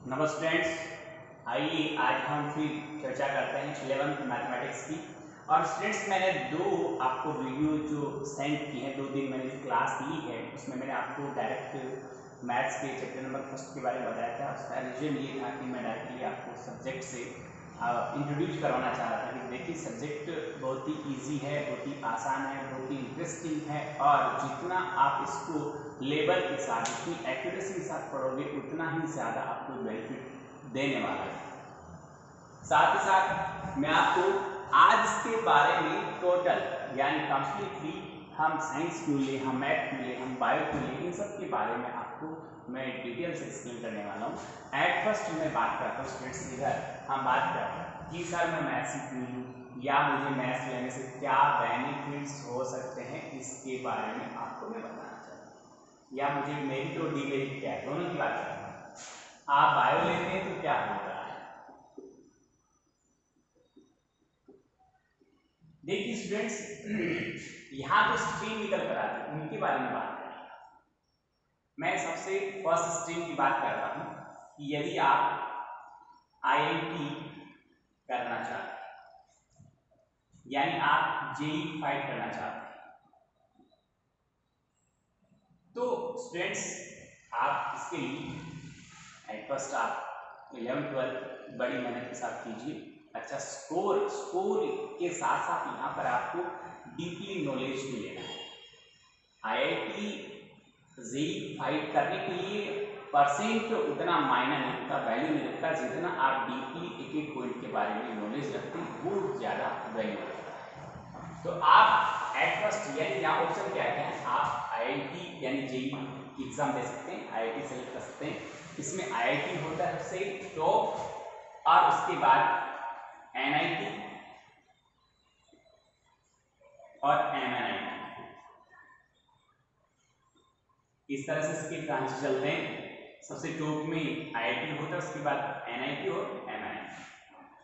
नमस्ते स्टूडेंट्स, आइए आज हम फिर चर्चा करते हैं 11th मैथमेटिक्स की। और स्टूडेंट्स मैंने दो आपको वीडियो जो सेंड की हैं, 2 दिन मैंने जो क्लास ली है उसमें मैंने आपको डायरेक्ट मैथ्स के चैप्टर नंबर 1 के बारे में बताया था। उसका रीजन ये था कि मैं डायरेक्टली आपको सब्जेक्ट से इंट्रोड्यूस करवाना चाह रहा था कि देखिए सब्जेक्ट बहुत ही ईजी है, बहुत ही आसान है, बहुत ही इंटरेस्टिंग है और जितना आप इसको लेवल के साथ जितनी एक्यूरेसी के साथ पढ़ोगे उतना ही ज़्यादा आपको बेनिफिट देने वाला है। साथ ही साथ मैं आपको आज इसके बारे में टोटल यानी कम्प्लीटली हम साइंस क्यों ले, हम मैथ क्यों ले, हम बायो क्यों ले, इन सब के बारे में आपको मैं डिटेल से एक्सप्लेन करने वाला हूँ। एट फर्स्ट मैं बात करता हूँ स्टूडेंट्स, इधर हम बात करते हैं कि सर मैं मैथ्स क्यों लूँ या मुझे मैथ्स लेने से क्या बेनिफिट्स हो सकते हैं, इसके बारे में आपको मैं बताना चाहता हूँ। या मुझे मेरिट और डीमेरिट क्या है, दोनों की बात करता हूँ। आप बायो लेते हैं तो क्या होगा, देखिए स्टूडेंट्स यहाँ तो स्ट्रीम निकल कर आती है, उनके बारे में बात करें। मैं सबसे फर्स्ट स्ट्रीम की बात करता हूँ कि यदि आप आईआईटी करना चाहते हैं यानी आप जेई फाइट करना चाहते हैं तो स्टूडेंट्स आप इसके लिए एट फर्स्ट आप 11th-12th बड़ी मेहनत के साथ कीजिए। अच्छा स्कोर के साथ साथ यहाँ पर आपको डीपली नॉलेज भी लेना है। आईआईटी जेई फाइट करने के लिए परसेंट उतना मायना नहीं रखता, वैल्यू नहीं रखता, जितना आप डीपली एक एक पॉइंट के बारे में नॉलेज रखते हैं वो ज़्यादा वैल्यू रखता है। तो आप एट फर्स्ट यानी यहाँ ऑप्शन क्या है, आप आईआईटी यानी जेई एग्जाम दे सकते हैं, आईआईटी सेलेक्ट कर सकते हैं। इसमें आईआईटी होता है सबसे टॉप और उसके बाद एनआईटी और एमएनआईटी, इस तरह से इसके ब्रांच चलते हैं। सबसे टॉप में आईआईटी होता है, उसके बाद एनआईटी और एमआईटी।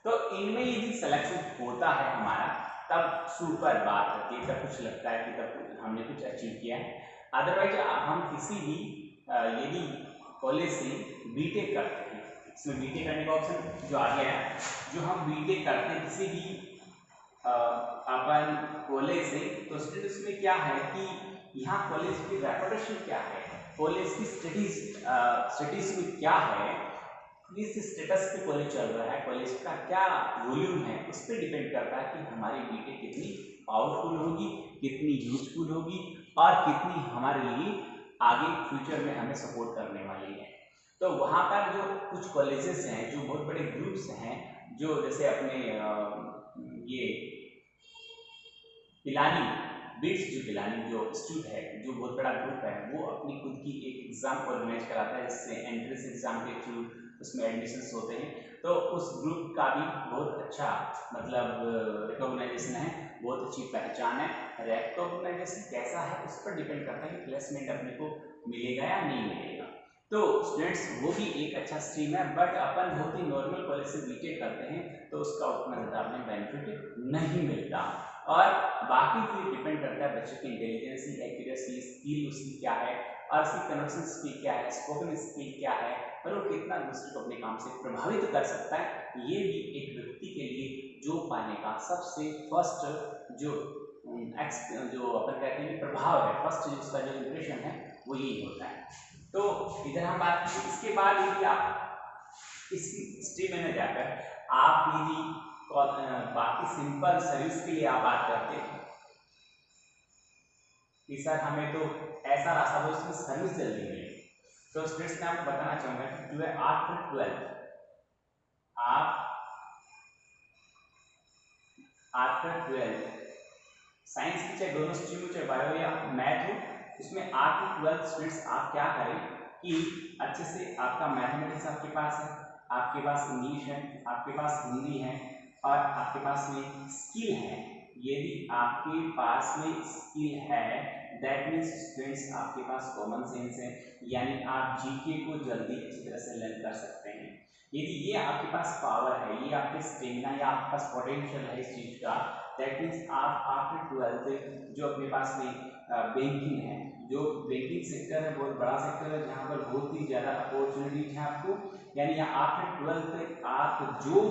तो इनमें यदि सिलेक्शन होता है हमारा तब सुपर बात होती है, तब कुछ लगता है कि तब हमने कुछ अचीव किया है। अदरवाइज हम किसी भी यदि कॉलेज से बीटेक करते हैं, इसमें बीटेक करने का ऑप्शन जो आ गया है, जो हम बीटेक करते हैं किसी भी अपन कॉलेज से, तो स्टूडेंट उसमें क्या है कि यहाँ कॉलेज की रेपुटेशन क्या है, कॉलेज की स्टडीज में क्या है, किस स्टेटस पे कॉलेज चल रहा है, कॉलेज का क्या वॉल्यूम है, उस पर डिपेंड करता है कि हमारी बीटेक कितनी पावरफुल होगी, कितनी यूजफुल होगी और कितनी हमारे लिए आगे फ्यूचर में हमें सपोर्ट करने वाली है। तो वहाँ पर जो कुछ कॉलेजेस हैं, जो बहुत बड़े ग्रुप्स हैं, जो जैसे अपने ये पिलानी बिट्स, जो पिलानी जो इंस्टीट्यूट है, जो बहुत बड़ा ग्रुप है, वो अपनी खुद की एक एग्ज़ाम ऑर्गेनाइज कराता है जिससे एंट्रेंस एग्ज़ाम के थ्रू उसमें एडमिशन्स होते हैं। तो उस ग्रुप का भी बहुत अच्छा मतलब रिकॉग्नाइजेशन है, बहुत अच्छी पहचान है। रिकॉग्नाइजेशन कैसा है उस पर डिपेंड करता है कि प्लेसमेंट अपने को मिलेगा या नहीं मिलेगा। तो स्टूडेंट्स वो भी एक अच्छा स्ट्रीम है, बट अपन बहुत ही नॉर्मल कॉलेज से बीटेक करते हैं तो उसका उतना ज़्यादा अपने बेनिफिट नहीं मिलता। और बाकी फिर डिपेंड करता है बच्चे की इंटेलिजेंस, एक्यूरेसी, स्किल उसकी क्या है और उसकी कन्वर्सन स्किल क्या है, स्पोकन स्किल क्या है और वो कितना दूसरे को अपने काम से प्रभावित कर सकता है। ये भी एक व्यक्ति के लिए जॉब पाने का सबसे फर्स्ट जो अपन कहते हैं प्रभाव है, फर्स्ट जो उसका जो इंप्रेशन है वो यही होता है। तो इधर हम बात की, इसके बाद यदि आप इस स्ट्रीम में जाकर आप यदि बाकी सिंपल सर्विस के लिए आप बात करते हैं कि सर हमें तो ऐसा रास्ता दो इसमें सर्विस जल्दी मिले, तो स्टूडेंट्स मैं आपको बताना चाहूँगा कि जो है आफ्टर 12 आप आफ्टर 12 साइंस की चाहे दोनों स्ट्रीम हो, चाहे बायो या मैथ हो, उसमें आफ्टर 12 स्टूडेंट्स आप क्या करें कि अच्छे से आपका मैथमेटिक्स आपके पास है, आपके पास इंग्लिश है, आपके पास हिंदी है और आपके पास में स्किल है। यदि आपके पास में स्किल है दैट मीन्स स्टूडेंट्स आपके पास कॉमन सेंस है, यानी आप जीके को जल्दी अच्छी तरह से लर्न कर सकते हैं। यदि ये आपके पास पावर है, ये आपके स्टेमिना या आपके पास पोटेंशियल है इस चीज़ का, दैट मीन्स आप आफ्टर 12th जो अपने पास में बैंकिंग है, जो बैंकिंग सेक्टर है बहुत बड़ा सेक्टर है जहाँ पर बहुत ही ज़्यादा अपॉर्चुनिटीज है आपको, यानी यहाँ आफ्टर 12th आप जो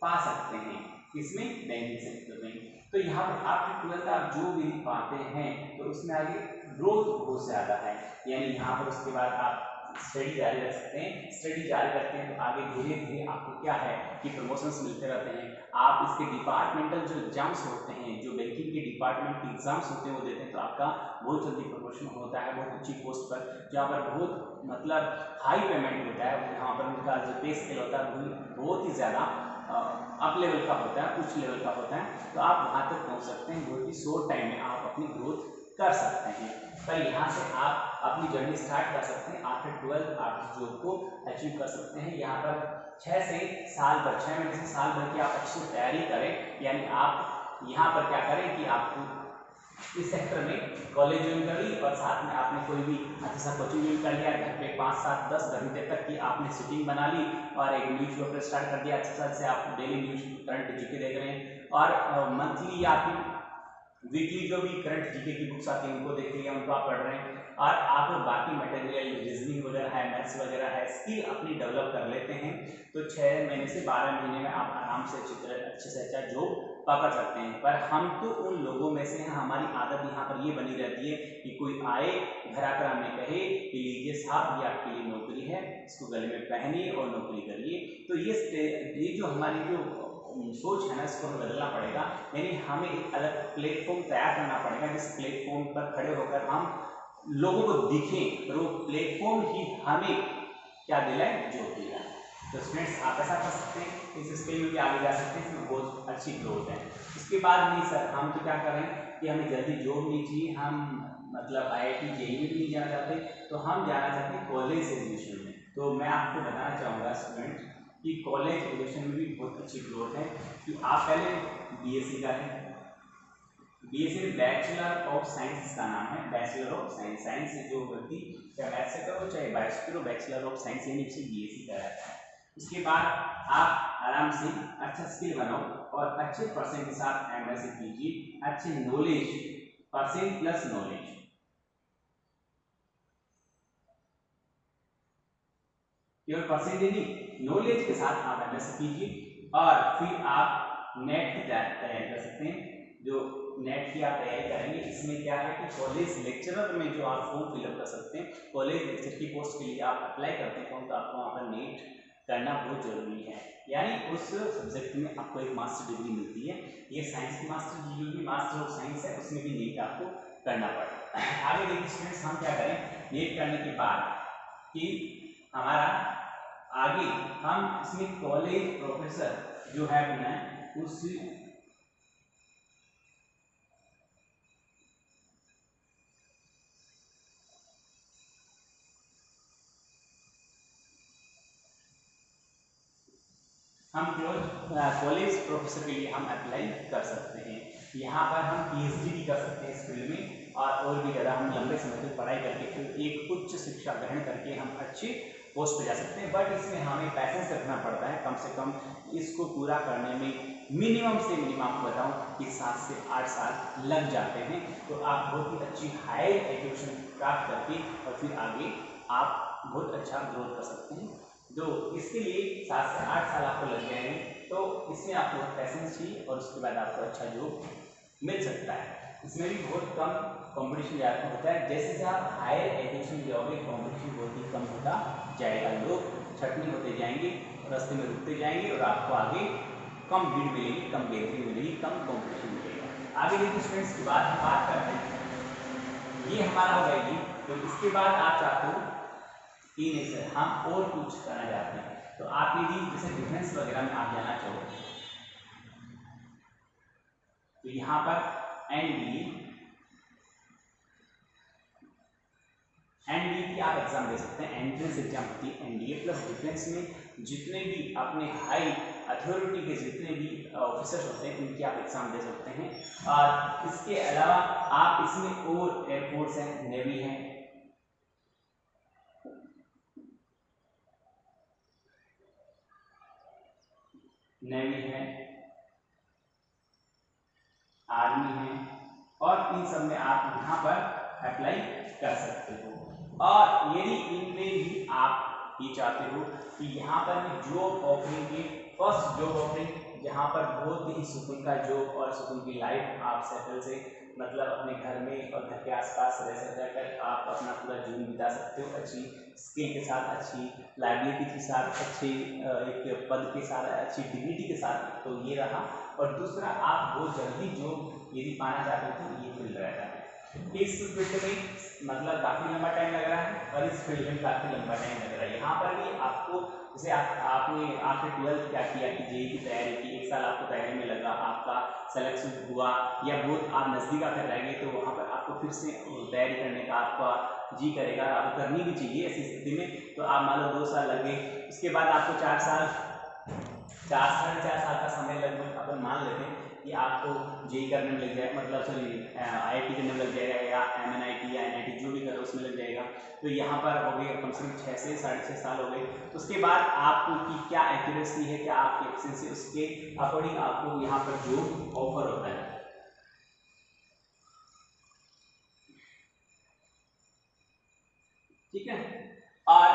पा सकते हैं इसमें बैंकिंग सेक्टर में। तो यहाँ पर आफ्टर 12th आप जो भी पाते हैं तो उसमें आगे ग्रोथ बहुत ज़्यादा है, यानी यहाँ पर उसके बाद आप स्टडी जारी रख सकते हैं। स्टडी जारी रखते हैं तो आगे धीरे धीरे आपको क्या है कि प्रमोशंस मिलते रहते हैं। आप इसके डिपार्टमेंटल जो एग्जाम्स होते हैं, जो बैंकिंग के डिपार्टमेंट के एग्जाम्स होते हैं वो देते हैं तो आपका बहुत जल्दी प्रमोशन होता है बहुत अच्छी पोस्ट पर, जहाँ पर बहुत मतलब हाई पेमेंट होता है। यहाँ पर उनका जो पे स्केल होता है बहुत ही ज़्यादा अप लेवल का होता है, उच्च लेवल का होता है। तो आप वहाँ तक पहुँच सकते हैं, बहुत ही शॉर्ट टाइम में आप अपनी ग्रोथ कर सकते हैं। पर यहाँ से आप अपनी जर्नी स्टार्ट कर सकते हैं। आफ्टर 12 आप इस जॉब को अचीव कर सकते हैं। यहाँ पर 6 से साल भर, 6 महीने से साल भर की आप अच्छी तैयारी करें, यानी आप यहाँ पर क्या करें कि आपको इस सेक्टर में कॉलेज ज्वाइन कर ली और साथ में आपने कोई भी अच्छा सा कोचिंग ज्वाइन कर लिया, घर पे 5, 7, 10 घंटे तक की आपने सिटिंग बना ली और एक न्यूज़ पेपर स्टार्ट कर दिया अच्छा सा, जैसे आप डेली न्यूज़ करंट जीके देख रहे हैं और मंथली या फिर वीकली जो भी करंट जीके की बुक्स आती हैं उनको देख लिया, उनको आप पढ़ रहे हैं और आप बाकी मटेरियल रीजनिंग वगैरह है, मैथ्स वगैरह है, स्किल अपनी डेवलप कर लेते हैं तो 6 महीने से 12 महीने में आप आराम से अच्छे से अच्छा जॉब पकड़ सकते हैं। पर हम तो उन लोगों में से हैं, हमारी आदत यहाँ पर ये बनी रहती है कि कोई आए घर आकर हमें कहे कि लीजिए साहब ये आपके लिए नौकरी है, इसको गले में पहनिए और नौकरी करिए। तो ये जो हमारी जो सोच है ना इसको हमें बदलना पड़ेगा, यानी हमें एक अलग प्लेटफॉर्म तैयार करना पड़ेगा जिस प्लेटफॉर्म पर खड़े होकर हम लोगों को दिखें और वो प्लेटफॉर्म ही हमें क्या दिलाए, जॉब दिलाए। तो स्टूडेंट्स आप ऐसा कर सकते हैं, इस स्किल में भी आगे जा सकते हैं, इसमें बहुत अच्छी ग्रोथ है। इसके बाद नहीं सर हम तो क्या करें कि हमें जल्दी जॉब नहीं चाहिए, हम मतलब IIT JEE में भी नहीं जाना चाहते, तो हम जाना चाहते हैं कॉलेज एजुकेशन में। तो मैं आपको बताना चाहूँगा स्टूडेंट कि कॉलेज एजुकेशन में भी बहुत अच्छी ग्रोथ है कि आप पहले BSc करें। BSc में बैचलर ऑफ साइंस इसका नाम है, बैचलर ऑफ साइंस। साइंस से जो व्यक्ति चाहे मैथ से करो चाहे बायो से करो, बैचलर ऑफ साइंस यानी उसे BSc कराता है। उसके बाद आप आराम से अच्छा स्किल बनाओ और अच्छे परसेंट के साथ MSc कीजिए, अच्छे नॉलेज परसेंट प्लस नॉलेज, केवल परसेंटेज नहीं नॉलेज के साथ आप MSc कीजिए और फिर आप नेट की तैयारी कर सकते हैं। जो नेट की आप तैयारी करेंगे इसमें क्या है कि कॉलेज लेक्चरर में जो आप फॉर्म फिलअप कर सकते हैं, कॉलेज लेक्चर की पोस्ट के लिए आप अप्लाई करते हैं तो आपको वहाँ पर नेट करना बहुत जरूरी है, यानी उस सब्जेक्ट में आपको एक मास्टर डिग्री मिलती है। ये साइंस की मास्टर जो भी मास्टर ऑफ साइंस है उसमें भी नेट आपको करना पड़ेगा। आगे देखिए स्टूडेंट्स हम क्या करें नेट करने के बाद कि हमारा आगे हम इसमें कॉलेज प्रोफेसर जो है अपना उस हम कॉलेज प्रोफेसर के लिए हम अप्लाई कर सकते हैं। यहाँ पर हम PhD भी कर सकते हैं इस फील्ड में और भी ज़्यादा हम लंबे समय तक पढ़ाई करके फिर एक उच्च शिक्षा ग्रहण करके हम अच्छे पोस्ट पे जा सकते हैं। बट इसमें हमें पैसेंस रखना पड़ता है, कम से कम इसको पूरा करने में मिनिमम से मिनिमम आपको बताऊँ कि 7 से 8 साल लग जाते हैं। तो आप बहुत ही अच्छी हायर एजुकेशन प्राप्त करके और फिर आगे आप बहुत अच्छा ग्रोथ कर सकते हैं। जो इसके लिए 7 से 8 साल आपको लग जाएंगे, तो इसमें आपको पैसेंस चाहिए और उसके बाद आपको अच्छा जॉब मिल सकता है। इसमें भी बहुत कम कंपटीशन ज़्यादा होता है, जैसे जैसे आप हायर एजुकेशन जाओगे कंपटीशन बहुत ही कम होता जाएगा, लोग छटनी होते जाएंगे, रास्ते में रुकते जाएंगे और आपको आगे कम भीड़ मिलेगी, कम गैदरिंग मिलेगी, कम कॉम्पिटिशन मिलेगा। आगे देखिए स्टूडेंट्स की बात करते हैं, ये हमारा हो जाएगी। तो इसके बाद आप चाहते हो कि नहीं सर हम और कुछ करना चाहते हैं, तो आप यदि जैसे डिफेंस वगैरह में आप जाना चाहो तो यहाँ पर NDA की आप एग्जाम दे सकते हैं, एंट्रेंस एग्जाम होती है NDA प्लस डिफेंस में जितने भी अपने हाई अथॉरिटी के जितने भी ऑफिसर्स होते हैं उनकी आप एग्जाम दे सकते हैं। और इसके अलावा आप इसमें और एयरफोर्स है, नेवी है, आर्मी है और इन सब में आप यहाँ पर अप्लाई कर सकते हो। और यदि इनमें भी आप ये चाहते हो कि यहाँ पर भी जॉब ऑफरिंग के फर्स्ट जॉब ऑफरिंग जहाँ पर बहुत ही सुकून का जॉब और सुकून की लाइफ आप सेटल से मतलब अपने घर में और घर के आसपास रहकर आप अपना पूरा जीवन बिता सकते हो, अच्छी स्किल के साथ, अच्छी लाइबिलिटी के साथ, अच्छे एक पद के साथ, अच्छी डिग्निटी के साथ, तो ये रहा। और दूसरा, आप बहुत जल्दी जॉब यदि पाना चाहते हो तो ये फील्ड रहता है। इस फील्ड में मतलब काफ़ी लंबा टाइम लग रहा है और इस फील्ड में काफ़ी लंबा टाइम लग रहा है। यहाँ पर भी आपको जैसे आपने आखिर 12th क्या किया कि जेईई की तैयारी की, 1 साल आपको तैयारी में लगा, आपका सिलेक्शन हुआ या बहुत आप नज़दीक आकर रह गए, तो वहाँ पर आपको फिर से तैयारी करने का आपका जी करेगा, आपको करनी भी चाहिए ऐसी स्थिति में। तो आप मान लो 2 साल लगे, उसके बाद आपको 4 साल 4-4.5 साल का समय लगभग अपन मान लेते हैं कि आपको जेईई करने में लग जाए, मतलब चलिए आईआईटी करने में लग जाएगा या एमएनआईटी या एनआईटी जो भी करो उसमें लग जाएगा। तो यहाँ पर हो गए कम से कम 6 से 6.5 साल हो गए। तो उसके बाद आपकी क्या एक्यूरेसी है, क्या आपकी एफिशिएंसी, उसके अकॉर्डिंग आपको यहाँ पर जॉब ऑफर होता है। ठीक है। और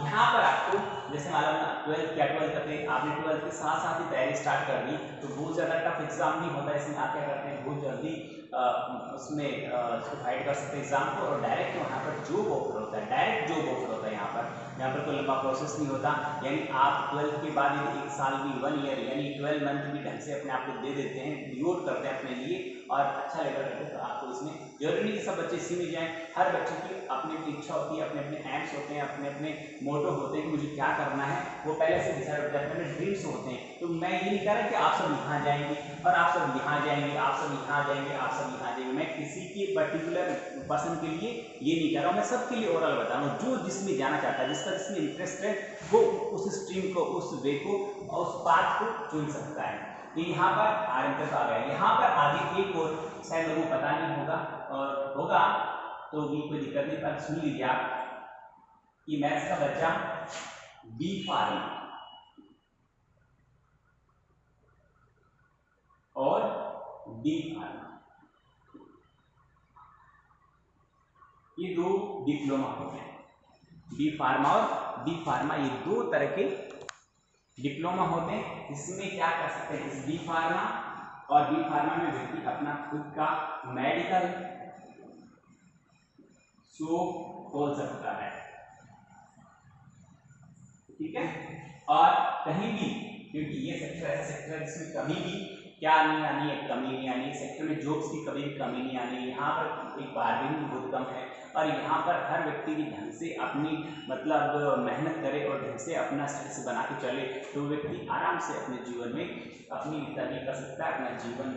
यहाँ पर आपको जैसे मालूम ना 12th करते हैं, आपने 12th के साथ साथ ही तैयारी स्टार्ट कर दी, तो बहुत ज़्यादा टफ एग्जाम नहीं होता, इसमें आप क्या करते हैं बहुत जल्दी उसमें फाइट कर सकते हैं एग्जाम को और डायरेक्ट वहाँ पर जॉब ऑफर होता है, डायरेक्ट जॉब ऑफर होता है। यहाँ पर कोई लंबा प्रोसेस नहीं होता। यानी आप 12th के बाद यदि 1 साल भी 1 ईयर यानी 12 मंथ भी ढंग से अपने आप को दे देते हैं, डिवोट करते हैं अपने लिए और अच्छा लेवल करते हैं, तो आपको इसमें जरूरी नहीं कि सब बच्चे इसी में जाएं। हर बच्चे की अपनी अपनी इच्छा होती है, अपने अपने एम्स होते हैं, अपने अपने मोटो होते हैं कि मुझे क्या करना है, वो पहले से डिसाइड होता है, अपने ड्रीम्स होते हैं। तो मैं ये नहीं कह रहा कि आप सब यहाँ जाएंगे और आप सब यहाँ जाएंगे, आप सब यहाँ जाएंगे, आप सब यहाँ जाएंगे। मैं किसी के पर्टिकुलर पर्सन के लिए ये नहीं कह रहा हूँ, मैं सबके लिए ओवरऑल बता रहा हूँ। जो जिसमें जाना चाहता है, जिसका जिसमें इंटरेस्ट है, वो उस स्ट्रीम को, उस वे को और उस पाथ को चुन सकता है। तो यहाँ पर आरएम तक आ गया। यहाँ पर आगे एक और शायद लोगों को पता नहीं होगा और होगा तो भी कोई दिक्कत नहीं, पर सुन लीजिए आप कि मैथ्स का बच्चा बी फार्मा और डी फार्मा ये 2 डिप्लोमा होते हैं। बी फार्मा और डी फार्मा ये 2 तरह के डिप्लोमा होते हैं। इसमें क्या कर सकते हैं, इस बी फार्मा और डी फार्मा में व्यक्ति अपना खुद का मेडिकल शॉप खोल सकता है। ठीक है। और कहीं भी, क्योंकि ये सेक्टर ऐसा सेक्टर है जिसमें कभी भी क्या नहीं आनी है, कमी नहीं आनी है, सेक्टर में जॉब्स की कभी भी कमी नहीं आनी है। यहाँ पर एक बार्गेनिंग बहुत कम है और यहाँ पर हर व्यक्ति की ढंग से अपनी मतलब मेहनत करे और ढंग से अपना स्टेटस बना के चले, तो व्यक्ति आराम से अपने जीवन में अपनी तरक्की कर सकता है, अपना जीवन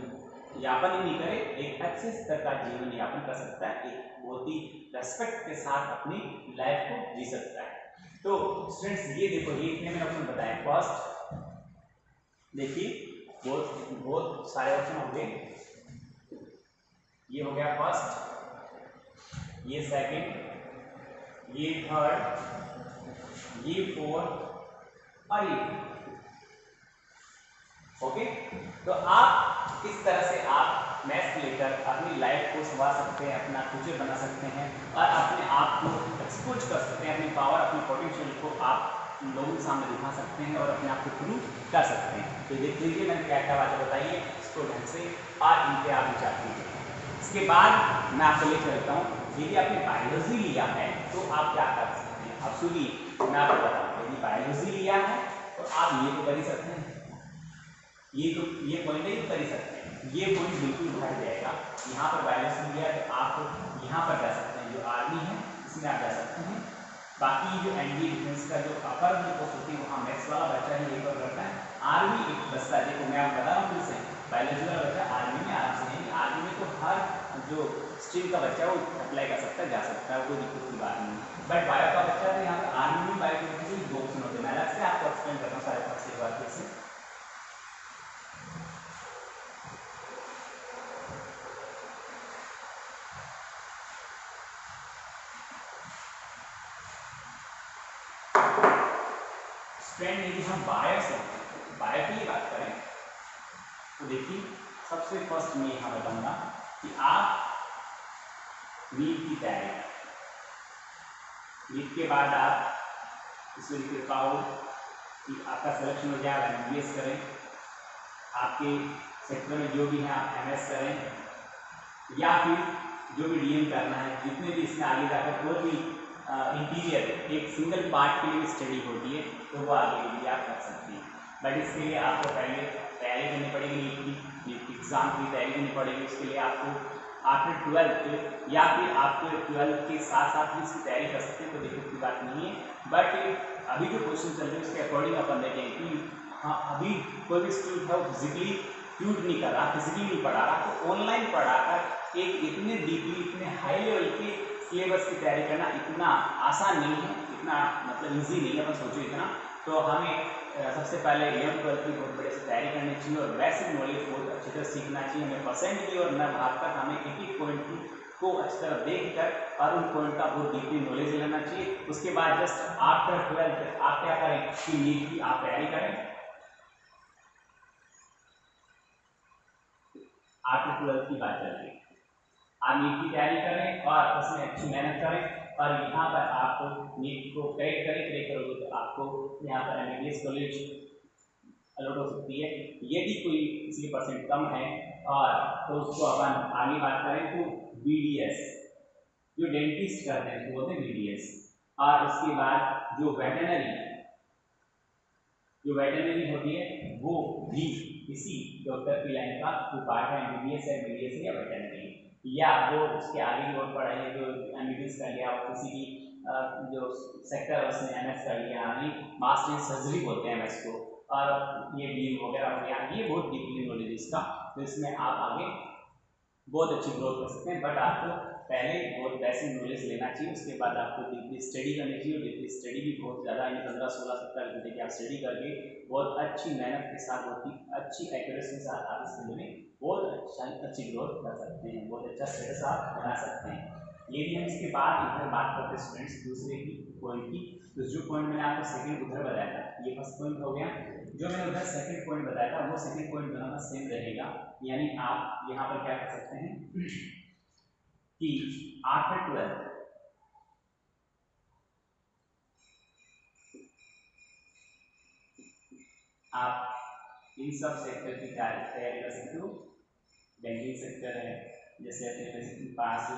यापन ही नहीं करे, एक अच्छे स्तर का जीवन यापन कर सकता है, एक बहुत ही रेस्पेक्ट के साथ अपनी लाइफ को जी सकता है। तो स्टूडेंट्स ये देखो, ये इतने मैंने ऑप्शन बताए। फर्स्ट देखिए बहुत सारे ऑप्शन हो गए। ये हो गया फर्स्ट, ये सेकंड, ये थर्ड, ये फोर्थ और ये। ओके, तो आप इस तरह से आप मैथ्स लेकर अपनी लाइफ को संवार सकते हैं, अपना फ्यूचर बना सकते हैं और अपने आप को एक्सपोज कर सकते हैं, अपनी पावर, अपनी पोटेंशियल को आप लोगों के सामने दिखा सकते हैं और अपने आप को प्रूव कर सकते हैं। तो देख लीजिए मैंने क्या क्या बातें बताई है, इसको ढंग से और इन पर आप विचार कीजिए। इसके बाद मैं आपको ले चलता हूँ, यदि आपने बायोलॉजी लिया है तो आप क्या कर सकते हैं। अब सुनिए मैं आपको बताऊँ, यदि बायोलॉजी लिया है तो आप ये तो कर ही सकते हैं, ये पॉइंट है, कर ही सकते हैं, ये पॉइंट बिल्कुल हट जाएगा। यहाँ पर बायोलॉजी लिया है तो आप यहाँ पर जा सकते हैं, जो आर्मी है इसमें आप जा सकते हैं। बाकी जो एनडी डिफेंस का जो अपर पोस्ट होती है वहाँ मैथ्स वाला बच्चा ही एक और करता है। आर्मी एक बस्ता, देखो मैं आपको बता रहा हूँ फिर से, बायोलॉजी वाला बच्चा आर्मी में आराम से नहीं, आर्मी में तो हर जो स्ट्रीम का बच्चा वो अप्लाई कर सकता है, जा सकता है, कोई दिक्कत की बात नहीं। बट बायो का बच्चा तो यहाँ पर आर्मी में बायो के 2 ऑप्शन होते हैं। मैं अलग से आपको एक्सप्लेन करता हूँ सारे फर्स्ट एक बार फिर से। फ्रेंड यदि हम बायो से बायो की बात करें तो देखिए सबसे फर्स्ट मैं यहाँ बताऊंगा कि आप नीट की तैयारी। नीट के बाद आप इसमें लिख पाओ कि आपका सिलेक्शन हो जाए, आप MBBS करें, आपके सेक्टर में जो भी है आप MS करें, या फिर जो भी DM करना है, जितने भी इसमें आगे जाकर कोई भी इंटीरियर एक सिंगल पार्ट के लिए स्टडी होती है तो वो आगे भी आप कर सकती हैं। बट इसके लिए आपको पहले तैयारी करनी पड़ेगी, नीट की एग्ज़ाम की तैयारी करनी पड़ेगी। उसके लिए आपको आफ्टर 12th या फिर आपके 12th के साथ साथ भी इसकी तैयारी कर सकते हैं, कोई दिक्कत की बात नहीं है। बट अभी जो क्वेश्चन चल रहे हैं उसके अकॉर्डिंग अपन देखें कि हाँ, अभी कोई भी स्टूडेंट है वो फिजिकली ट्यूट नहीं कर रहा, फिजिकली नहीं पढ़ा रहा, तो ऑनलाइन पढ़ाकर एक इतने डीपली, इतने हाई लेवल के सिलेबस की तैयारी करना इतना आसान नहीं है, इतना मतलब ईजी नहीं है। अपन सोचो इतना, तो हमें सबसे पहले 11th-12th की बहुत बड़े से तैयारी करनी चाहिए और बेसिक नॉलेज बहुत अच्छी तरह सीखना चाहिए। हमें परसेंट की और न भागकर हमें एक पॉइंट को अच्छी तरह देख कर और उन पॉइंट का बहुत डीपली नॉलेज लेना चाहिए। उसके बाद जस्ट आफ्टर 12th आप क्या करें कि नीट की आप तैयारी करें। आफ्टर 12th की बात चल रही है, आप नीट की तैयारी करें और उसमें अच्छी मेहनत करें और यहाँ पर आप नीट को क्रैक करोगे तो आपको यहाँ पर MBBS कॉलेज अलॉट हो सकती है। यदि कोई किसी परसेंट कम है और तो उसको अपन आगे बात करें तो BDS जो डेंटिस्ट करते हैं उसको बोलते हैं BDS। और उसके बाद जो वेटरनरी होती है वो भी इसी डॉक्टर की लाइन का जो पार्ट है, MBBS है, BDS है या वेटरनरी, या वो उसके आगे की और पढ़ाई है जो MBBS कर लिया और किसी की जो सेक्टर है उसने MS कर लिया, यानी मास्टर इन सर्जरी बोलते हैं MS को, और ये DM वगैरह हो गया, ये बहुत डीपली नॉलेज इसका, तो इसमें आप आगे बहुत अच्छी ग्रोथ कर सकते हैं। बट आपको पहले बहुत बेसिक नॉलेज लेना चाहिए, उसके बाद आपको डीपली स्टडी करनी चाहिए। और डीपली स्टडी भी बहुत ज़्यादा, 15, 16, 17 घंटे की आप स्टडी करके बहुत अच्छी मेहनत के साथ, बहुत ही अच्छी एक्यूरेसी के साथ आप इस फील्ड में बहुत अच्छी ग्रोथ कर सकते हैं, बहुत अच्छा स्टेटस आप बना सकते हैं। ये भी हम इसके बाद इधर बात करते हैं स्टूडेंट्स दूसरे की पॉइंट की। तो जो पॉइंट मैंने आपको सेकंड उधर बताया था, ये फर्स्ट पॉइंट हो गया। जो मैंने उधर सेकंड पॉइंट बताया था वो सेकंड पॉइंट दोनों का सेम रहेगा, यानी आप यहाँ पर क्या कर सकते हैं कि आफ्टर 12th आप इन सब सेक्टर की तैयारी कर सकते हो। बैंकिंग सेक्टर है, जैसे अपने पास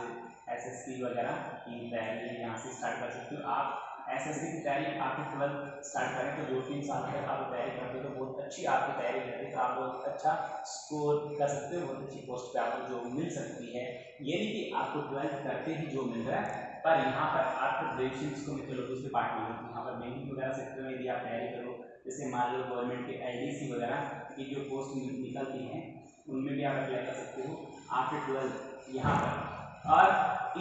SSC वगैरह की तैयारी यहाँ से स्टार्ट कर सकते हो। आप SSC की तैयारी आफ्टर 12th स्टार्ट करें तो 2-3 साल तक आप तैयारी करते हो तो बहुत अच्छी आपकी तैयारी करते तो आप बहुत अच्छा स्कोर कर सकते हो, बहुत अच्छी पोस्ट पे आपको जॉब मिल सकती है। ये नहीं कि आपको 12th करते ही जॉब मिल रहा है, पर यहाँ पर आफ्टर ग्रेजुएशन इसको मैं चलो दूसरे पार्ट में यहाँ पर बैंकिंग वगैरह सेक्टर में यदि आप तैयारी करो, जैसे मान लो गवर्नमेंट के LDC वगैरह की जो पोस्ट निकलती हैं उनमें भी आप अप्लाई कर सकते हो आफ्टर 12th यहाँ पर। और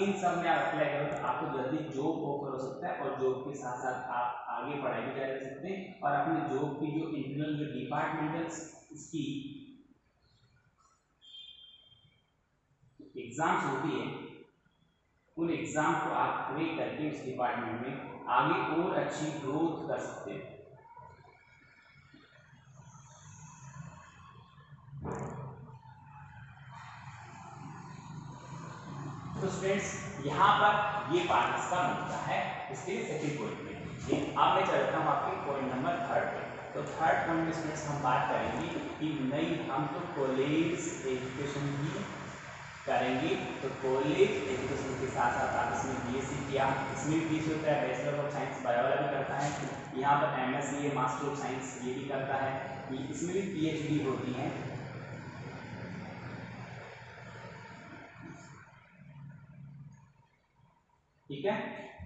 इन सब में आप अप्लाई करो तो आपको जल्दी जॉब ऑफर हो सकता है और जॉब के साथ साथ आप आगे पढ़ाई भी जारी रख सकते हैं और अपने जॉब की जो इंटरनल जो डिपार्टमेंटल इसकी एग्जाम्स होती है उन एग्जाम को आप क्रैक करके उस डिपार्टमेंट में आगे और अच्छी ग्रोथ कर सकते हैं। तो स्टूडेंट्स यहाँ पर ये पार्ट इसका बनता है, इसके लिए सेकंड पॉइंट में। अब मैं चलता हूँ आपके पॉइंट नंबर 3 पे। तो थर्ड पॉइंट में स्टूडेंट्स हम बात करेंगे कि नहीं हम तो कॉलेज एजुकेशन भी करेंगे, तो कॉलेज एजुकेशन के साथ साथ आप इसमें BSc किया, इसमें भी BSc होता है, बैचलर ऑफ साइंस बायो वाला भी करता है, यहाँ पर MSc मास्टर ऑफ साइंस ये भी करता है, इसमें भी PhD होती है। ठीक है,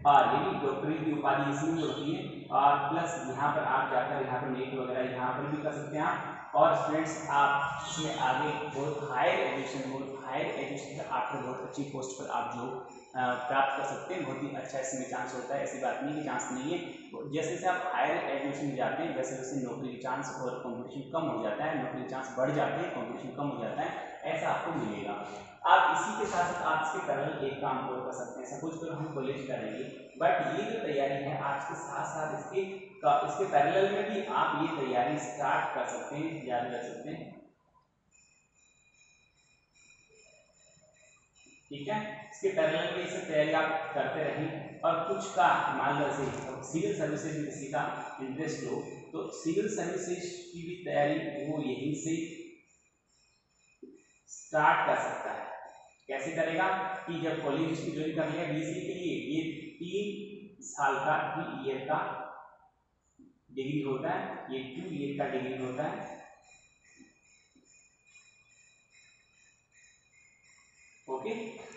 और ये भी डॉक्टरी की उपाधि इसमें होती है और प्लस यहाँ पर आप जाकर यहाँ पर नीट वगैरह यहाँ पर भी कर सकते हैं आप। और स्टूडेंट्स आप इसमें आगे बहुत हायर एजुकेशन आपको बहुत अच्छी पोस्ट पर आप जो प्राप्त कर सकते हैं, बहुत ही अच्छा इसमें चांस होता है, ऐसी बात नहीं कि चांस नहीं है। जैसे जैसे आप हायर एजुकेशन में जाते हैं वैसे वैसे नौकरी के चांस और कंपटीशन कम हो जाता है, नौकरी के चांस बढ़ जाते हैं, कंपटीशन कम हो जाता है, ऐसा आपको मिलेगा। आप इसी के साथ साथ आप इसके पैरेलल एक काम और कर सकते हैं, सपोज करो हम कॉलेज करेंगे बट ये जो तैयारी है आप इसके साथ साथ इसके पैरेलल में भी आप ये तैयारी स्टार्ट कर सकते हैं, जारी रख सकते हैं। ठीक है। इसके पैरेलल में ये सब तैयारी आप करते रहें। और कुछ का मान लो जैसे सिविल सर्विसेज में किसी का इंटरेस्ट हो तो सिविल सर्विसेज की भी तैयारी वो यहीं से स्टार्ट कर सकता है। कैसे करेगा कि जब कॉलेज की ज्वाइन कर लिया बीएससी के लिए, ये 3 साल का 3 ईयर का डिग्री होता है, ये 2 ईयर का डिग्री होता है। ओके,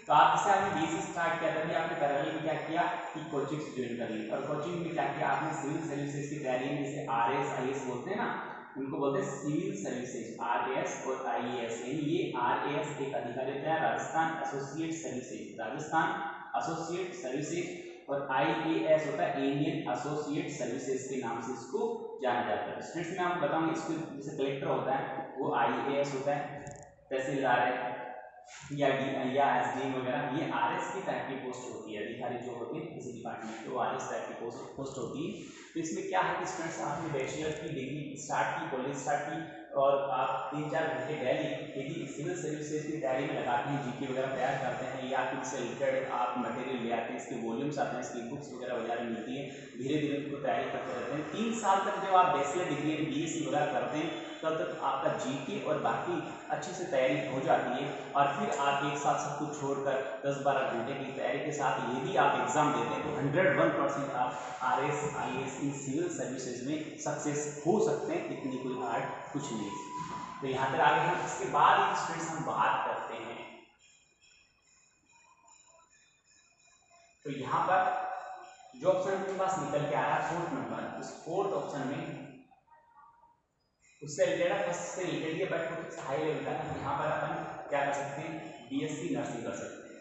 तो आप जैसे आपने बीएससी स्टार्ट किया तभी आपने पैरेलल में क्या किया कि कोचिंग से ज्वाइन कर ली, और कोचिंग में क्या किया आपने सिविल सर्विसेज की तैयारी में, जैसे आरएस आईएएस बोलते हैं ना, उनको बोलते हैं सिविल सर्विसेज, आरएएस और आईएएस। ये आरएएस एक अधिकारी होता है Rajasthan associate services, Rajasthan associate services, और आईएएस होता है इंडियन एसोसिएट सर्विसेज के नाम से इसको जाना जाता है। स्टूडेंट्स मैं आपको बताऊंगा, इसको जैसे कलेक्टर होता है वो आईएएस होता है, तहसीलदार है या एसडीएम वगैरह, ये आरएस की टाइप की पोस्ट होती है, अधिकारी जो होते हैं किसी डिपार्टमेंट के वो आरएस टाइप की पोस्ट होती है। तो इसमें क्या है कि स्टूडेंट्स आपने बैचलर की डिग्री स्टार्ट की, कॉलेज स्टार्ट की, और आप 3-4 घंटे डेली यदि सिविल सर्विसेज की तैयारी में लगाते हैं, जीके वगैरह तैयार करते हैं, या फिर इससे रिलेटेड आप मटेरियल ले आते हैं, इसके वॉल्यूम्स आते हैं, इसकी बुक्स वगैरह बाजार में मिलती है, धीरे धीरे उनको तैयारी करते रहते हैं। 3 साल तक जब आप बैचलर डिग्री यानी बीएससी वगैरह करते हैं तब तक आपका जीके और बाकी अच्छी से तैयारी हो जाती है, और फिर आप एक साथ सब कुछ छोड़कर 10-12 घंटे की तैयारी के साथ यदि आप एग्जाम देते हैं तो 101% आप आरएस आईएएस इन सिविल सर्विसेज में सक्सेस हो सकते हैं, इतनी कोई हार्ड कुछ नहीं है। तो यहाँ तक आगे हम इसके बाद स्टूडेंट्स हम बात करते हैं। तो यहाँ पर जो ऑप्शन आपके पास निकल के आया 4th नंबर, उस 4th ऑप्शन में उससे रिलेटेड फर्स्ट से रिलेटेड है, बट वो कुछ हाई लेवल का है। यहाँ पर अपन क्या कर सकते हैं, बीएससी नर्सिंग कर सकते हैं,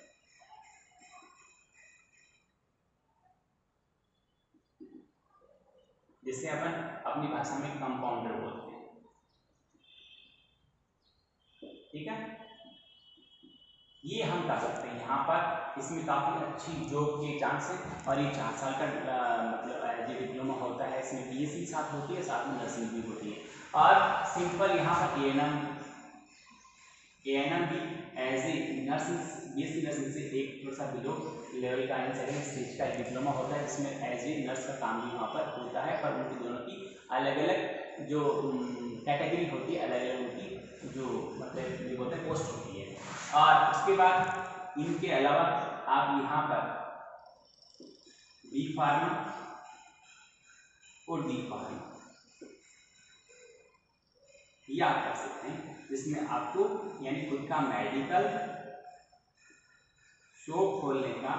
जिसे अपन अपनी भाषा में कंपाउंडर बोलते हैं। ठीक है, ये हम कर सकते हैं यहाँ पर, इसमें काफ़ी अच्छी जॉब के चांस है, और ये 4 साल का मतलब जो डिप्लोमा होता है इसमें बीएससी साथ होती है, साथ में नर्सिंग भी होती है। और सिंपल यहाँ पर एएनएम भी as a nursing BSc nursing से एक थोड़ा सा बिलो लेवल का सेकेंड स्टेज का एक डिप्लोमा होता है, जिसमें एज ए नर्स का काम भी वहाँ पर होता है, पर उनकी दोनों की अलग अलग जो कैटेगरी होती है, अलग अलग उनकी जो मतलब ये बोलते हैं पोस्ट होती है। और उसके बाद इनके अलावा आप यहाँ पर बी फार्मा और डी फार्मा ये आप कर सकते हैं, जिसमें आपको यानी खुद का मेडिकल शॉप खोलने का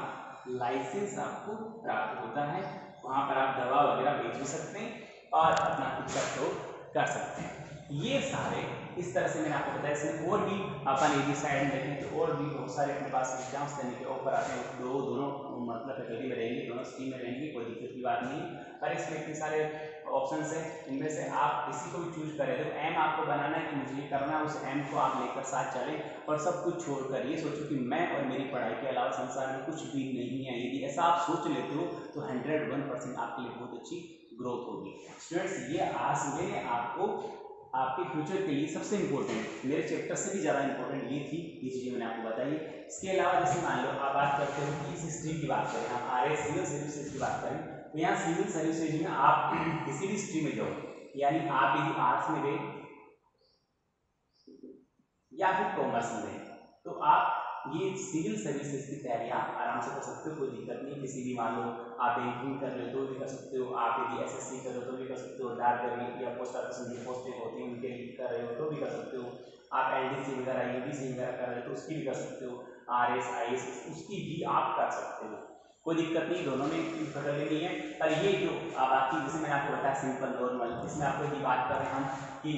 लाइसेंस आपको प्राप्त होता है। वहाँ पर आप दवा वगैरह बेच भी सकते हैं और अपना खुद का शॉप कर सकते हैं। ये सारे इस तरह से मैंने आपको बताया। इसमें और भी अपन यदि साइड में देखें तो और भी बहुत सारे अपने पास एग्जाम्स देने के ऑफर आते हैं, दोनों मतलब फैकल्टी में रहेंगे, दोनों स्ट्रीम में रहेंगे, कोई दिक्कत की बात नहीं। पर इसमें इतने सारे ऑप्शन है, इनमें से आप किसी को भी चूज करें। तो एम आपको बनाना है कि मुझे ये करना है, उस एम को आप लेकर साथ चलें और सब कुछ छोड़कर ये सोचो कि मैं और मेरी पढ़ाई के अलावा संसार में कुछ भी नहीं है। यदि ऐसा आप सोच लेते हो तो 101% आपके लिए बहुत अच्छी ग्रोथ होगी। स्टूडेंट्स, ये आज मैंने आपको आपके फ्यूचर के लिए सबसे इंपॉर्टेंट, मेरे चैप्टर से भी ज़्यादा इंपॉर्टेंट ये थी, ये चीज़ें मैंने आपको बताई। इसके अलावा जैसे मान लो आप बात करते हो कि इस स्ट्रीम की बात करें, हम आरएस सिविल सर्विसेज की बात करें, तो यहाँ सिविल सर्विसेज में आप किसी भी स्ट्रीम में जाओ, यानी आप यदि आर्ट्स में गए या फिर कॉमर्स में गए, तो आप ये सिविल सर्विसेज की तैयारी आप आराम से कर सकते हो, कोई दिक्कत नहीं। किसी भी मान लो आप बैंकिंग कर रहे हो तो भी कर सकते हो, आप यदि एसएससी कर रहे हो तो भी कर सकते हो, डाक या पोस्ट ऑफिस में पोस्टें होती हैं उनके लिए कर रहे हो तो भी कर सकते हो, आप एलडीसी वगैरह यूडीसी वगैरह कर रहे हो तो उसकी भी कर सकते हो, आरएस आईएएस उसकी भी आप कर सकते हो, कोई दिक्कत नहीं, दोनों में फटल नहीं है। पर ये जो बाकी जैसे मैंने आपको बताया सिंपल नॉर्मल, इसमें आपको यदि बात कर रहे हैं हम कि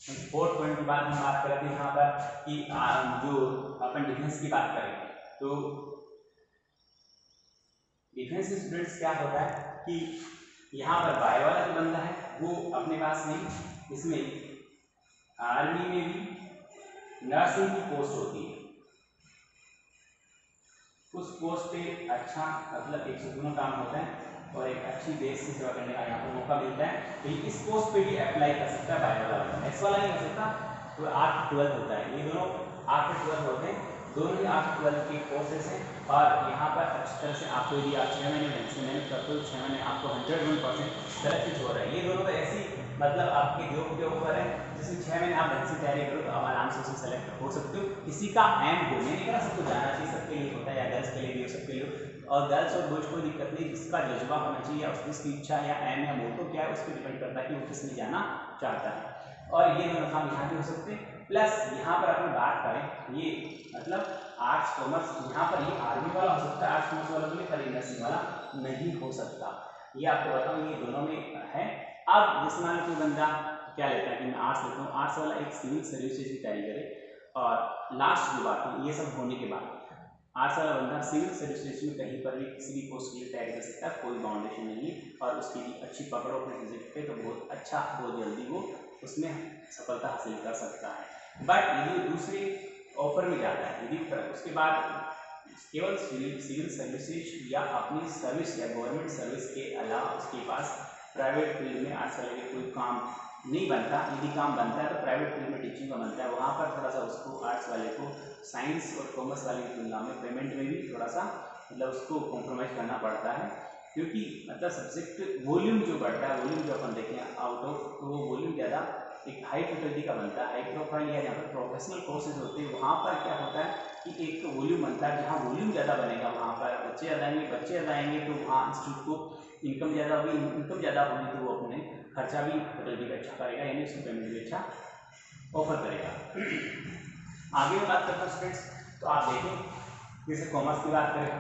4th पॉइंट की बात हम बात करते हैं यहाँ पर कि जो अपन डिफेंस की बात करें तो डिफेंस स्टूडेंट्स क्या होता है कि यहाँ पर बायो वाला जो बंदा है वो अपने पास में इसमें आर्मी में भी नर्सिंग की पोस्ट होती है, उस पोस्ट पे अच्छा मतलब 102 काम होता है और एक अच्छी देश की सेवा करने का यहाँ पर मौका मिलता है। तो इस पोस्ट पे भी अप्लाई कर सकता है बायो वाला, एक्स वाला नहीं कर सकता। तो 8 12 होता है, ये दोनों 8 12 होते हैं, दोनों ही 8-12 के कोर्सेज हैं। और यहाँ पर अच्छी तरह से आपको यदि आप 6 महीने ढंग से मेहनत करते हो 6 महीने आपको 101% सेलेक्ट हो रहा है। ये दोनों ऐसी मतलब आपके जॉब के ऊपर है जिसमें 6 महीने आप ढंग से तैयारी करो तो आप आराम से उसमें सेलेक्ट हो सकते हो। किसी का एम हो, मैं नहीं कह रहा सबको जाना चाहिए, सबके लिए होता है, या गर्ल्स के लिए भी हो, सबके लिए। और गर्ल्स और बॉयज कोई दिक्कत नहीं, जिसका जज्बा होना चाहिए, उसकी इच्छा या एम या मोटो क्या है उस पर डिपेंड करता है कि वो किस में जाना चाहता है। और ये दोनों काम यहाँ भी हो सकते हैं। प्लस यहाँ पर अपन बात करें, ये मतलब आर्ट्स कॉमर्स, यहाँ पर ये आर्मी वाला हो सकता है आर्ट्स कॉमर्स वाला के लिए, पर नर्सिंग वाला नहीं हो सकता। ये आपको बताऊँ, ये दोनों में है। अब जिस मान लो कोई बंदा क्या लेता है कि मैं आर्ट्स लेता हूँ, आर्ट्स वाला एक सिविल सर्विसेज की तैयारी करे, और लास्ट जो बात है ये सब होने के बाद आर्ट्स वाला बंदा सिविल सर्विसेज में कहीं पर भी किसी भी पोस्ट के लिए तैयारी कर सकता है, कोई बाउंडेशन नहीं है। और उसकी अच्छी पकड़ो अपने रिजल्ट पे तो बहुत अच्छा, बहुत जल्दी वो उसमें सफलता हासिल कर सकता है। बट यदि दूसरे ऑफर में जाता है, यदि उसके बाद केवल सिविल सर्विसेज या अपनी सर्विस या गवर्नमेंट सर्विस के अलावा उसके पास प्राइवेट फील्ड में आर्ट्स वाले के कोई काम नहीं बनता, यदि काम बनता है तो प्राइवेट फील्ड में टीचिंग का बनता है, वहाँ पर थोड़ा सा उसको आर्ट्स वाले को साइंस और कॉमर्स वाले की तुलना में पेमेंट में भी थोड़ा सा मतलब उसको कॉम्प्रोमाइज़ करना पड़ता है, क्योंकि मतलब सब्जेक्ट वॉल्यूम जो बढ़ता है, वॉल्यूम जो अपन देखें आउट ऑफ, तो वो वॉल्यूम ज़्यादा एक हाई फैकल्टी का बनता है, हाई प्रोफाइल या जहाँ पर प्रोफेशनल कोर्सेज होते हैं वहाँ पर क्या होता है कि एक तो वॉल्यूम बनता है, जहाँ वॉल्यूम ज़्यादा बनेगा वहाँ पर बच्चे ज़्यादा आएंगे तो वहाँ इंस्टीट्यूट को इनकम ज़्यादा होगी, इनकम ज़्यादा होगी तो वो अपने खर्चा भी फैकल्टी का अच्छा करेगा, यानी उसको पेमेंट भी अच्छा ऑफर करेगा। आगे में बात करता हूँ स्टूडेंट्स, तो आप देखें जैसे कॉमर्स की बात करें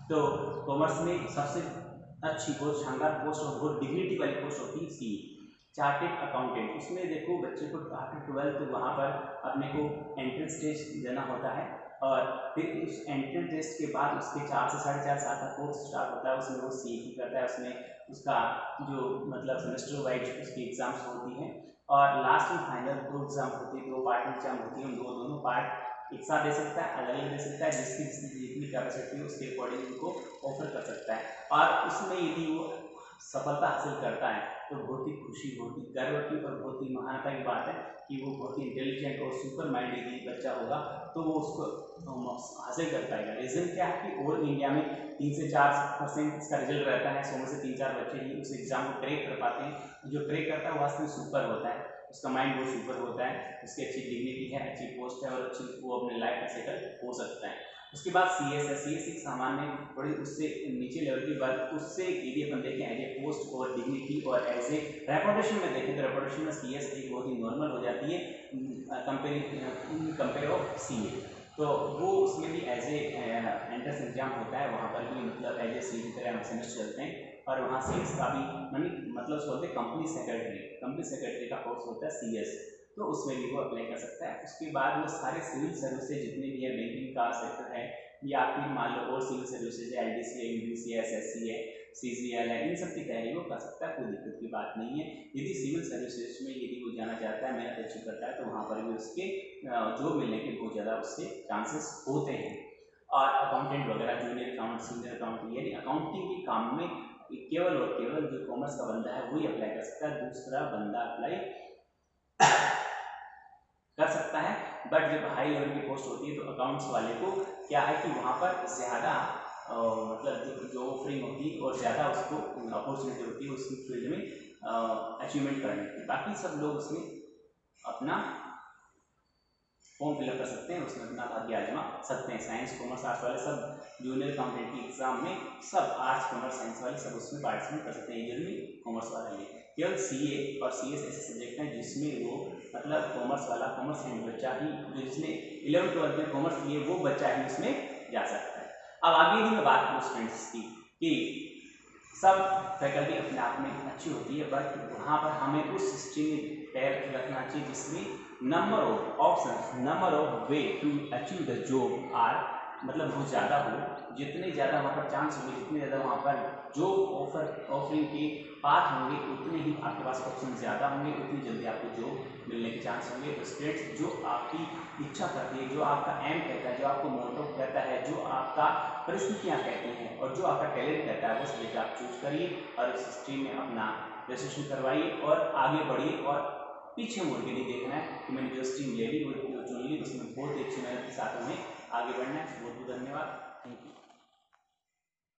तो कॉमर्स में सबसे अच्छी पोस्ट, शानदार पोस्ट और बहुत डिग्निटी वाली पोस्ट होती है सीए, चार्टेड अकाउंटेंट। उसमें देखो बच्चे को आफ्टर 12 वहाँ पर अपने को एंट्रेंस टेस्ट देना होता है, और फिर उस एंट्रेंस टेस्ट के बाद उसके 4 से 4.5 साल का कोर्स स्टार्ट होता है, उसमें वो सीए करता है, उसमें उसका जो मतलब सेमेस्टर वाइज उसकी एग्जाम्स होती हैं, और लास्ट में फाइनल 2 एग्जाम होती है, 2 पार्ट एग्जाम होती है, दोनों पार्ट एक साथ दे सकता है, अलग अलग दे सकता है, जिसकी जितनी कैपेसिटी है उसके अकॉर्डिंग उनको ऑफर कर सकता है। और उसमें यदि वो सफलता हासिल करता है तो बहुत ही खुशी, बहुत ही गर्व की और बहुत ही महानता की बात है कि वो बहुत ही इंटेलिजेंट और सुपर माइंड यदि बच्चा होगा तो वो उसको हासिल कर पाएगा। रीज़न क्या है कि ऑल इंडिया में 3 से 4% इसका रिजल्ट रहता है, 100 में से 3-4 बच्चे ही उस एग्ज़ाम को क्रैक कर पाते हैं। जो क्रैक करता है वो वास्तव में सुपर होता है, उसका माइंड बहुत सुपर होता है, उसकी अच्छी डिग्निटी है, अच्छी पोस्ट है और अच्छी वो अपने लाइफ में सेटल हो सकता है। उसके बाद सीएस है, सीएस एक सामान्य थोड़ी उससे नीचे लेवल की बात, उससे यदि अपन देखें एज ए पोस्ट और डिग्निटी और एज ए रेपुटेशन में देखें तो रेपुटेशन में सीएस एक बहुत ही नॉर्मल हो जाती है कंपेयर ऑफ सीए। तो वो उसमें भी एज ए एंट्रेंस एग्जाम होता है, वहाँ पर भी मतलब एज ए सी की तरह हम सेमेस्टर चलते हैं, और वहाँ सीएस का भी मतलब उसको बोलते हैं कंपनी सेक्रेटरी का कोर्स होता है सीएस, तो उसमें भी वो अप्लाई कर सकता है। उसके बाद वो सारे सिविल सर्विसेज जितने भी है, बैंकिंग का सेक्टर है या फिर मान लो और सिविल सर्विसेज है, एलडीसी है, यूडीसी है, एसएससी है, सीजीएल है, इन सब की तैयारी वो कर सकता है, कोई दिक्कत की बात नहीं है। यदि सिविल सर्विसेज में यदि वो जाना चाहता है, मेहनत अच्छी करता है, तो वहाँ पर भी उसके जॉब मिलने के बहुत ज़्यादा उससे चांसेस होते हैं। और अकाउंटेंट वगैरह, जूनियर अकाउंट, सीनियर अकाउंट, यानी अकाउंटिंग के काम में केवल और केवल जो कॉमर्स का बंदा है वही अप्लाई कर सकता है, दूसरा बंदा अप्लाई कर सकता है। बट जब हाई लेवल की पोस्ट होती है तो अकाउंट्स वाले को क्या है कि वहाँ पर ज़्यादा मतलब जो ऑफरिंग होती है और ज़्यादा उसको अपॉर्चुनिटी होती है उस फील्ड में अचीवमेंट करने की। बाकी सब लोग उसमें अपना फॉर्म फिलअप कर सकते हैं, उसमें अपना भाग्य आजमा सकते हैं। साइंस कॉमर्स आर्ट्स वाले सब जूनियर अकाउंटेंट की एग्जाम में सब आर्ट्स कॉमर्स साइंस वाले सब उसमें पार्टिसिपेट कर सकते हैं, जरूरी कॉमर्स वाले लिए। केवल सीए और सीएस ऐसे सब्जेक्ट हैं जिसमें वो मतलब कॉमर्स वाला, कॉमर्स एंड बच्चा ही जो जिसने 11th-12th में कॉमर्स लिए वो बच्चा ही उसमें जा सकता है। अब आगे भी मैं बात करूँ स्टूडेंट्स की कि सब फैकल्टी अपने आप में अच्छी होती है, बट वहाँ पर हमें उस स्ट्रीम में पैर रखना चाहिए जिसमें number of option, number of way to achieve the job are मतलब बहुत ज़्यादा हो, जितने ज़्यादा वहाँ पर चांस होंगे, जितने ज़्यादा वहाँ पर जॉब ऑफरिंग के पाथ होंगे, उतने ही आपके पास ऑप्शन ज़्यादा होंगे, उतनी जल्दी आपको जॉब मिलने के चांस होंगे। तो स्टूडेंट्स जो आपकी इच्छा करती है, जो आपका एम कहता है, जो आपको मोटो कहता है, जो आपका परिस्थितियाँ कहती हैं और जो आपका टैलेंट कहता है, वो सब्जेक्ट आप चूज करिए और इस स्ट्रीम में अपना रजिस्ट्रेशन करवाइए और आगे बढ़िए। और पीछे मुड़ के नहीं देखना है कि मैंने जो स्ट्रीम ले ली वो चुन ली, उसमें बहुत ही अच्छी मेहनत के साथ हमें आगे बढ़ना है। बहुत बहुत धन्यवाद, थैंक यू।